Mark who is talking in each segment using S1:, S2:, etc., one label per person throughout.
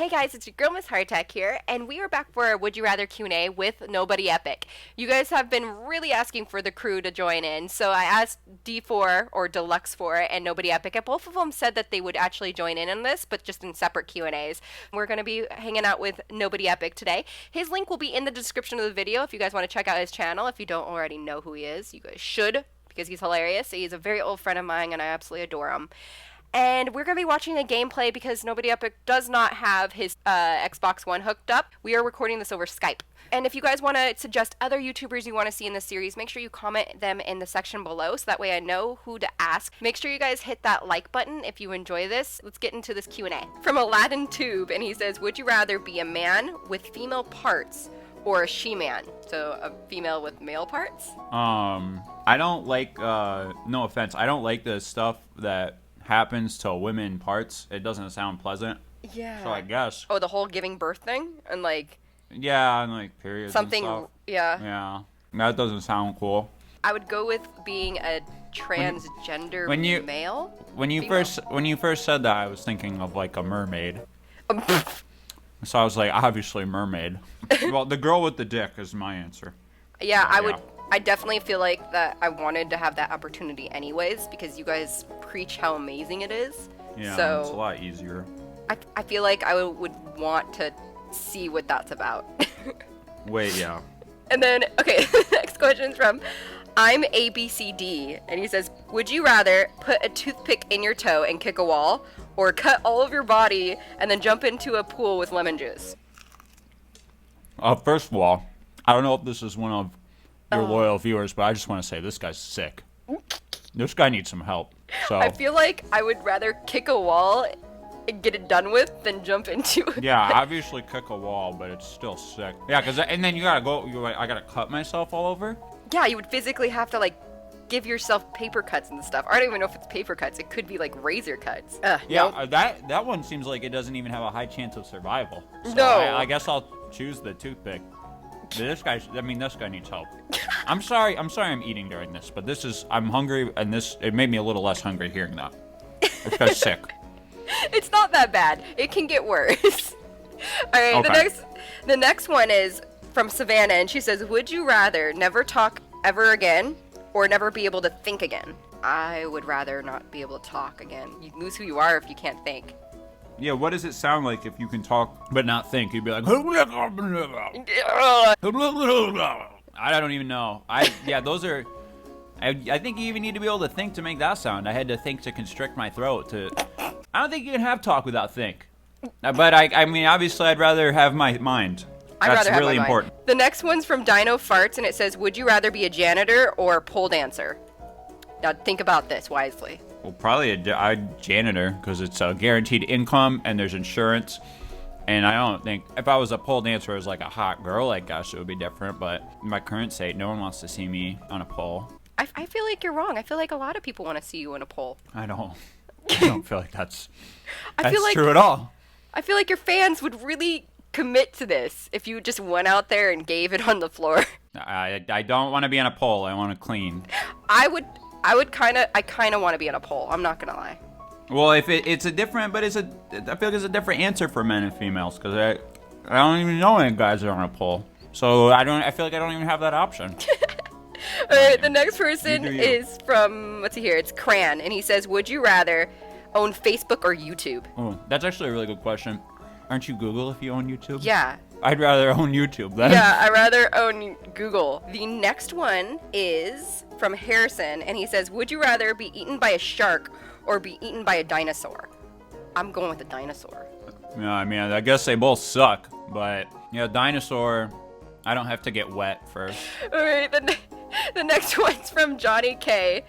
S1: Hey guys, it's your girl Msheartattack here, and we are back for a Would You Rather Q&A with Nobodyepic. You guys have been really asking for the crew to join in, so I asked D4 or Deluxe 4 and Nobodyepic, and both of them said that they would actually join in on this, but just in separate Q&As. We're going to be hanging out with Nobodyepic today. His link will be in the description of the video if you guys want to check out his channel. If you don't already know who he is, you guys should, because he's hilarious. He's a very old friend of mine, and I absolutely adore him. And we're going to be watching the gameplay because Nobodyepic does not have his Xbox One hooked up. We are recording this over Skype. And if you guys want to suggest other YouTubers you want to see in this series, make sure you comment them in the section below so that way I know who to ask. Make sure you guys hit that like button if you enjoy this. Let's get into this Q&A. From Aladdin Tube, and he says, would you rather be a man with female parts or a she-man? So a female with male parts?
S2: I don't like, no offense, I don't like the stuff that happens to women parts. It doesn't sound pleasant.
S1: Yeah.
S2: So I guess.
S1: Oh, the whole giving birth thing? And like...
S2: Yeah, and like periods
S1: something,
S2: and stuff.
S1: yeah.
S2: Yeah. That doesn't sound cool.
S1: I would go with being a transgender male.
S2: When you first said that, I was thinking of like a mermaid. So I was like, obviously mermaid. Well, the girl with the dick is my answer.
S1: Yeah,
S2: So,
S1: I definitely feel like that I wanted to have that opportunity anyways because you guys preach how amazing it is.
S2: Yeah,
S1: so
S2: it's a lot easier.
S1: I feel like I would want to see what that's about.
S2: Wait, yeah.
S1: And then, okay, the next question is from I'm ABCD, and he says, would you rather put a toothpick in your toe and kick a wall, or cut all of your body and then jump into a pool with lemon juice?
S2: First of all, I don't know if this is one of your loyal viewers, but I just want to say this guy's sick. This guy needs some help. So
S1: I feel like I would rather kick a wall and get it done with than jump into it.
S2: Yeah, obviously kick a wall, but it's still sick. Yeah, and then you gotta go. I gotta cut myself all over.
S1: Yeah, you would physically have to like give yourself paper cuts and stuff. I don't even know if it's paper cuts. It could be like razor cuts.
S2: Yeah,
S1: no.
S2: that one seems like it doesn't even have a high chance of survival. So
S1: No.
S2: I guess I'll choose the toothpick. This guy needs help. I'm sorry I'm eating during this, but I'm hungry, and it made me a little less hungry hearing that. This guy's sick.
S1: It's not that bad. It can get worse. All right,
S2: Okay.
S1: the next one is from Savannah, and she says, would you rather never talk ever again or never be able to think again? I would rather not be able to talk again. You lose who you are if you can't think.
S2: Yeah, what does it sound like if you can talk but not think? You'd be like, I don't even know. Those are. I think you even need to be able to think to make that sound. I had to think to constrict my throat. I don't think you can have talk without think. But I mean, obviously, I'd rather have my mind. That's really important.
S1: The next one's from Dino Farts, and it says, would you rather be a janitor or a pole dancer? Now think about this wisely.
S2: Well, probably a janitor, because it's a guaranteed income and there's insurance. And I don't think, if I was a pole dancer as like a hot girl, I guess it would be different. But in my current state, no one wants to see me on a pole.
S1: I feel like you're wrong. I feel like a lot of people want to see you on a pole.
S2: I don't feel like that's
S1: like,
S2: true at all.
S1: I feel like your fans would really commit to this if you just went out there and gave it on the floor.
S2: I don't want to be on a pole. I want to clean.
S1: I kind of want to be on a pole. I'm not gonna lie.
S2: Well, if it's a different, but I feel like it's a different answer for men and females, because I don't even know any guys that are on a pole. So I feel like I don't even have that option.
S1: All right, the next person is from, what's he here? It's Cran, and he says, would you rather own Facebook or YouTube?
S2: Oh, that's actually a really good question. Aren't you Google if you own YouTube?
S1: Yeah.
S2: I'd rather own YouTube then.
S1: Yeah, I'd rather own Google. The next one is from Harrison, and he says, would you rather be eaten by a shark or be eaten by a dinosaur? I'm going with a dinosaur.
S2: Yeah, I mean, I guess they both suck, but dinosaur, I don't have to get wet first.
S1: All right, the next one's from Johnny K,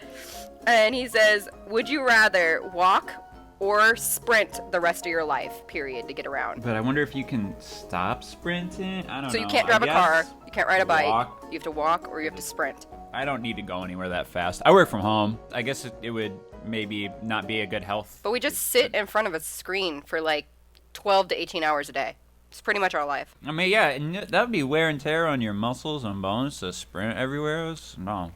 S1: and he says, would you rather walk or sprint the rest of your life, period, to get around?
S2: But I wonder if you can stop sprinting? I don't know.
S1: So you can't drive a car, you can't ride a bike,
S2: walk.
S1: you have to walk or you have to sprint.
S2: I don't need to go anywhere that fast. I work from home. I guess it would maybe not be a good health.
S1: But we just sit in front of a screen for like 12 to 18 hours a day. It's pretty much our life.
S2: I mean, yeah, and that would be wear and tear on your muscles and bones to sprint everywhere. No.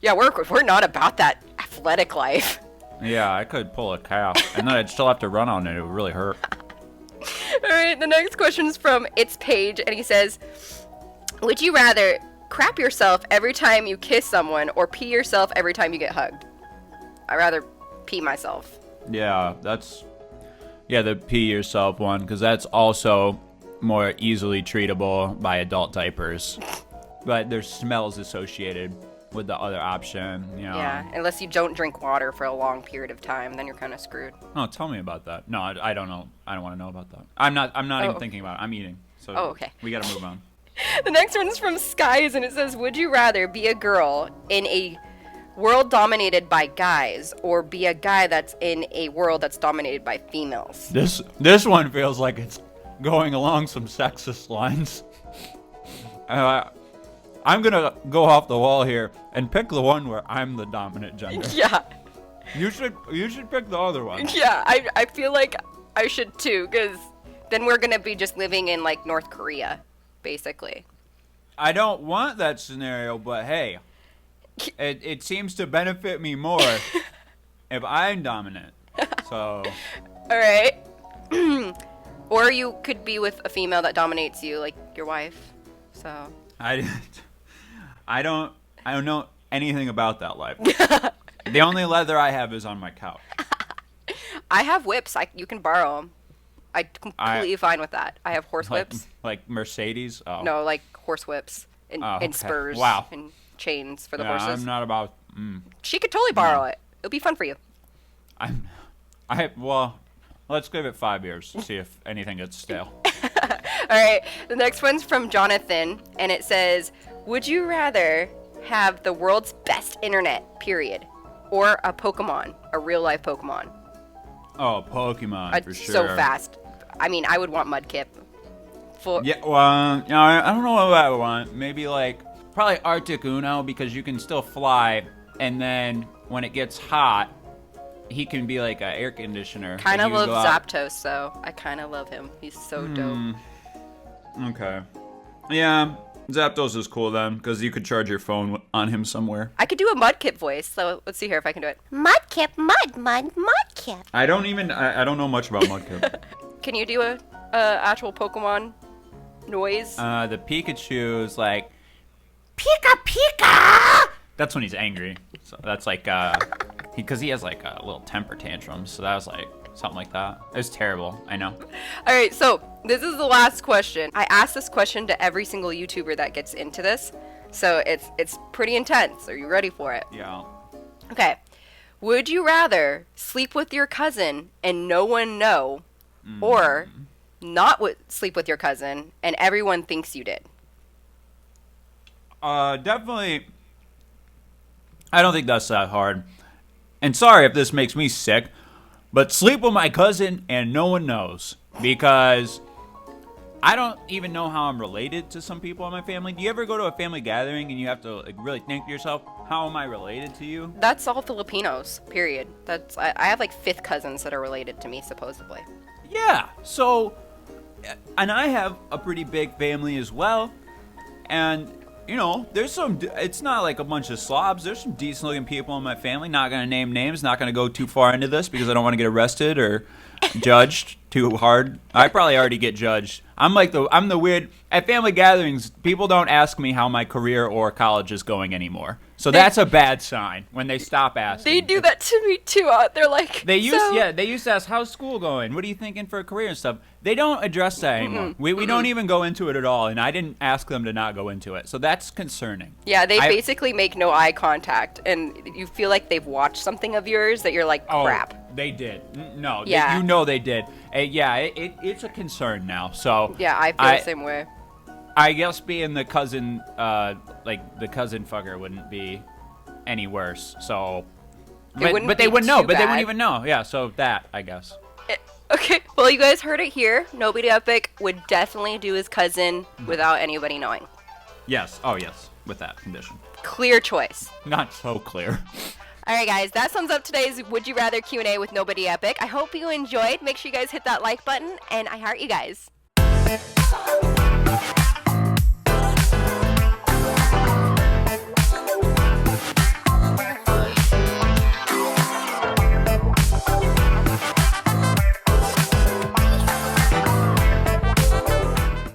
S1: Yeah, we're not about that athletic life.
S2: Yeah, I could pull a calf, and then I'd still have to run on it. It would really hurt.
S1: All right, the next question is from It's Page, and he says, would you rather crap yourself every time you kiss someone or pee yourself every time you get hugged? I'd rather pee myself.
S2: Yeah, the pee yourself one, because that's also more easily treatable by adult diapers. But there's smells associated with the other option, you know.
S1: Yeah, unless you don't drink water for a long period of time, then you're kind of screwed.
S2: Oh, tell me about that. No, I don't know. I don't want to know about that. I'm not even thinking about it. I'm eating. So
S1: okay.
S2: We got to move on.
S1: The next one is from Skies, and it says, would you rather be a girl in a world dominated by guys or be a guy that's in a world that's dominated by females?
S2: This one feels like it's going along some sexist lines. I'm gonna go off the wall here and pick the one where I'm the dominant gender.
S1: Yeah.
S2: You should pick the other one.
S1: Yeah, I feel like I should too, because then we're gonna be just living in like North Korea, basically.
S2: I don't want that scenario, but hey, it seems to benefit me more if I'm dominant. So.
S1: All right. Or you could be with a female that dominates you, like your wife. So.
S2: I don't know anything about that life. The only leather I have is on my couch.
S1: I have whips. You can borrow them. I'm completely fine with that. I have horse whips.
S2: Like Mercedes? Oh.
S1: No, like horse whips and spurs.
S2: Wow.
S1: And chains for the
S2: Yeah,
S1: horses.
S2: I'm not about.
S1: She could totally borrow it. It'll be fun for you.
S2: Well, let's give it 5 years to see if anything gets stale.
S1: All right. The next one's from Jonathan, and it says, would you rather have the world's best internet, period, or a Pokemon, a real-life Pokemon?
S2: Oh, Pokemon, for sure.
S1: So fast. I mean, I would want Mudkip.
S2: Yeah, well, you know, I don't know what I would want. Maybe, like, probably Arctic Uno, because you can still fly, and then when it gets hot, he can be like an air conditioner.
S1: Kind of love Zapdos, though. I kind of love him. He's so dope.
S2: Okay. Yeah, Zapdos is cool then, because you could charge your phone on him somewhere.
S1: I could do a Mudkip voice, so let's see here if I can do it. Mudkip, Mudkip.
S2: I don't know much about Mudkip.
S1: Can you do a actual Pokemon noise?
S2: The Pikachu is like, Pika Pika! That's when he's angry. So that's like, because he has like a little temper tantrum, so that was like, something like that. It was terrible, I know.
S1: All right, so this is the last question. I asked this question to every single YouTuber that gets into this, so it's pretty intense. Are you ready for it?
S2: Yeah.
S1: Okay. Would you rather sleep with your cousin and no one know, or not sleep with your cousin and everyone thinks you did?
S2: Definitely. I don't think that's that hard. And sorry if this makes me sick, but sleep with my cousin and no one knows, because I don't even know how I'm related to some people in my family. Do you ever go to a family gathering and you have to like really think to yourself, how am I related to you?
S1: That's all Filipinos, period. I have like fifth cousins that are related to me, supposedly.
S2: Yeah, so, and I have a pretty big family as well, and, you know, it's not like a bunch of slobs. There's some decent looking people in my family. Not going to name names, not going to go too far into this because I don't want to get arrested or judged too hard. I probably already get judged. I'm the weird, at family gatherings, people don't ask me how my career or college is going anymore. So that's a bad sign when they stop asking.
S1: They do that to me too. They're like,
S2: they used to ask, how's school going? What are you thinking for a career and stuff? They don't address that anymore. We don't even go into it at all, and I didn't ask them to not go into it. So that's concerning.
S1: Yeah, they basically make no eye contact, and you feel like they've watched something of yours that you're like, crap.
S2: Oh, they did. No,
S1: yeah.
S2: You know they did. It's a concern now. So
S1: yeah, I feel the same way.
S2: I guess being the cousin, like the cousin fucker wouldn't be any worse. So, but they wouldn't know. But they wouldn't even know. Yeah. So that, I guess.
S1: Okay. Well, you guys heard it here. Nobodyepic would definitely do his cousin without anybody knowing.
S2: Yes. Oh, yes. With that condition.
S1: Clear choice.
S2: Not so clear.
S1: All right, guys, that sums up today's Would You Rather Q&A with Nobodyepic. I hope you enjoyed. Make sure you guys hit that like button, and I heart you guys.